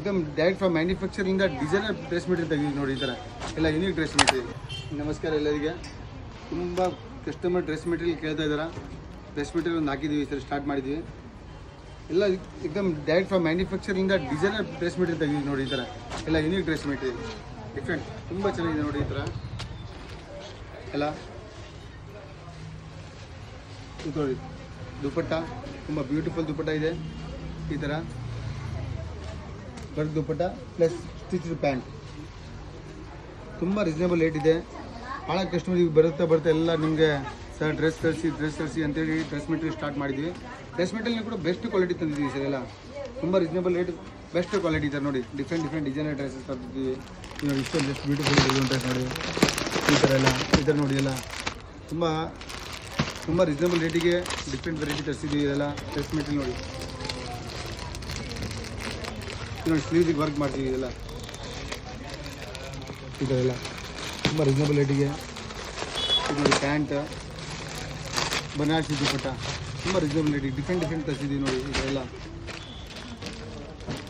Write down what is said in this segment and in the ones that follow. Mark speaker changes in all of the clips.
Speaker 1: एकदम direct from manufacturing designer dress material ತೆಗೆದು ನೋಡಿ ಈ ಥರ ಎಲ್ಲ ಯೂನಿಕ್ ಡ್ರೆಸ್ ಮೆಟೀರಿಯಲ್. ನಮಸ್ಕಾರ ಎಲ್ಲರಿಗೆ. ತುಂಬ ಕಸ್ಟಮರ್ ಡ್ರೆಸ್ ಮೆಟೀರಿಯಲ್ ಕೇಳ್ತಾ ಇದ್ದಾರೆ. ಡ್ರೆಸ್ ಮೆಟೀರಿಯಲ್ ಒಂದು ಹಾಕಿದ್ದೀವಿ, ಈ ಥರ ಸ್ಟಾರ್ಟ್ ಮಾಡಿದ್ವಿ. ಎಲ್ಲ एकदम direct from manufacturing designer dress material ತೆಗೆದು ನೋಡಿ ಈ ಥರ ಎಲ್ಲ ಯೂನಿಕ್ ಡ್ರೆಸ್ ಮೆಟೀರಿಯಲ್. ಡಿಫ್ರೆಂಟ್ ತುಂಬ ಚೆನ್ನಾಗಿದೆ ನೋಡಿ ಈ ಥರ ಎಲ್ಲ. ನೋಡಿ ದುಪ್ಪಟ್ಟ ತುಂಬ ಬ್ಯೂಟಿಫುಲ್ ದುಪ್ಪಟ್ಟ ಇದೆ. ಈ ಥರ ವರ್ಕ್ ದುಪ್ಪಟ್ಟ ಪ್ಲಸ್ ಸ್ಟಿಚ್ಡ್ ಪ್ಯಾಂಟ್. ತುಂಬ ರೀಸನೇಬಲ್ ರೇಟ್ ಇದೆ. ಭಾಳ ಕಸ್ಟಮರಿಗೆ ಬರುತ್ತೆ ಎಲ್ಲ ನಿಮಗೆ ಸರ್ ಡ್ರೆಸ್ ತರಿಸಿ ಅಂತೇಳಿ ಡ್ರೆಸ್ ಮೆಟೀರಿಯಲ್ ಸ್ಟಾರ್ಟ್ ಮಾಡಿದ್ವಿ. ಡ್ರೆಸ್ ಮೆಟೀರಿಯಲ್ ಕೂಡ ಬೆಸ್ಟ್ ಕ್ವಾಲಿಟಿ ತಂದಿದ್ದೀವಿ ಸರ್. ಎಲ್ಲ ತುಂಬ ರೀಸನೇಬಲ್ ರೇಟ್, ಬೆಸ್ಟ್ ಕ್ವಾಲಿಟಿ ಇದೆ ನೋಡಿ. ಡಿಫ್ರೆಂಟ್ ಡಿಸೈನರ್ ಡ್ರೆಸ್ಸಸ್ ತರ್ತಿದ್ದೀವಿ. ನೋಡಿ ಇಷ್ಟೊಂದು ಡ್ರೆಸ್ ಬ್ಯೂಟಿಫುಲ್ ಡ್ರೆಸ್ ನೋಡಿ ಈ ಥರ ನೋಡಿ ಎಲ್ಲ ತುಂಬ ರೀಸನೇಬಲ್ ರೇಟಿಗೆ ಡಿಫ್ರೆಂಟ್ ವೆರೈಟಿ ತರಿಸಿದ್ದೀವಿ. ಇದೆಲ್ಲ ಡ್ರೆಸ್ ಮೆಟೀರಿಯಲ್ ನೋಡಿ. ನೋಡಿ ಸ್ಲೀವ್ಸಿಗೆ ವರ್ಕ್ ಮಾಡ್ತೀವಿ. ಇದೆಲ್ಲ ಈ ಥರ ಎಲ್ಲ ತುಂಬ ರೀಸನೇಬಲ್ ರೇಟಿಗೆ. ಇದು ನೋಡಿ ಪ್ಯಾಂಟ್, ಬನಾರಸಿ ದುಪ್ಪಟ್ಟ ತುಂಬ ರೀಸನೇಬಲ್ ರೇಟಿಗೆ ಡಿಫ್ರೆಂಟ್ ತರಿಸಿದ್ದೀವಿ ನೋಡಿ. ಇದೆಲ್ಲ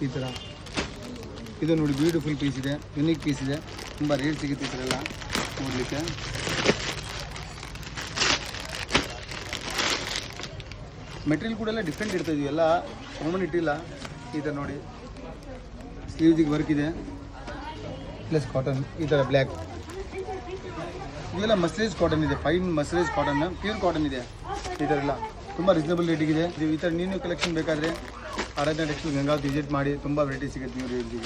Speaker 1: ಈ ಥರ ಇದು ನೋಡಿ ಬ್ಯೂಟಿಫುಲ್ ಪೀಸ್ ಇದೆ, ಯುನೀಕ್ ಪೀಸ್ ಇದೆ. ತುಂಬ ರೇಟ್ ಸಿಗುತ್ತೆ ಈ ಥರ ಎಲ್ಲ ನೋಡಲಿಕ್ಕೆ. ಮೆಟೀರಿಯಲ್ ಕೂಡ ಎಲ್ಲ ಡಿಫ್ರೆಂಟ್ ಇರ್ತಾಯಿದ್ವಿ, ಎಲ್ಲ ಕಾಮನ್ ಇಟ್ಟಿಲ್ಲ. ಈ ಥರ ನೋಡಿ ಸ್ಲೀವ್ಸಿಗೆ ವರ್ಕ್ ಇದೆ ಪ್ಲಸ್ ಕಾಟನ್ ಈ ಥರ ಬ್ಲ್ಯಾಕ್. ಇದೆಲ್ಲ ಮಸ್ಲೈಸ್ ಕಾಟನ್ ಇದೆ, ಫೈನ್ ಮಸ್ಲೈಸ್ ಕಾಟನ್, ಪ್ಯೂರ್ ಕಾಟನ್ ಇದೆ. ಈ ಥರ ಎಲ್ಲ ತುಂಬ ರೀಸನೇಬಲ್ ರೇಟಿಗಿದೆ. ಈ ಥರ ನೀನು ಕಲೆಕ್ಷನ್ ಬೇಕಾದರೆ ಆರಾಧನಾ ಟೆಕ್ಸ್ಟೈಲ್ ಗಂಗಾವತಿ ವಿಸಿಟ್ ಮಾಡಿ, ತುಂಬ ವೆರೈಟಿ ಸಿಗುತ್ತೆ ನೀವು ರೇಟ್ಗೆ.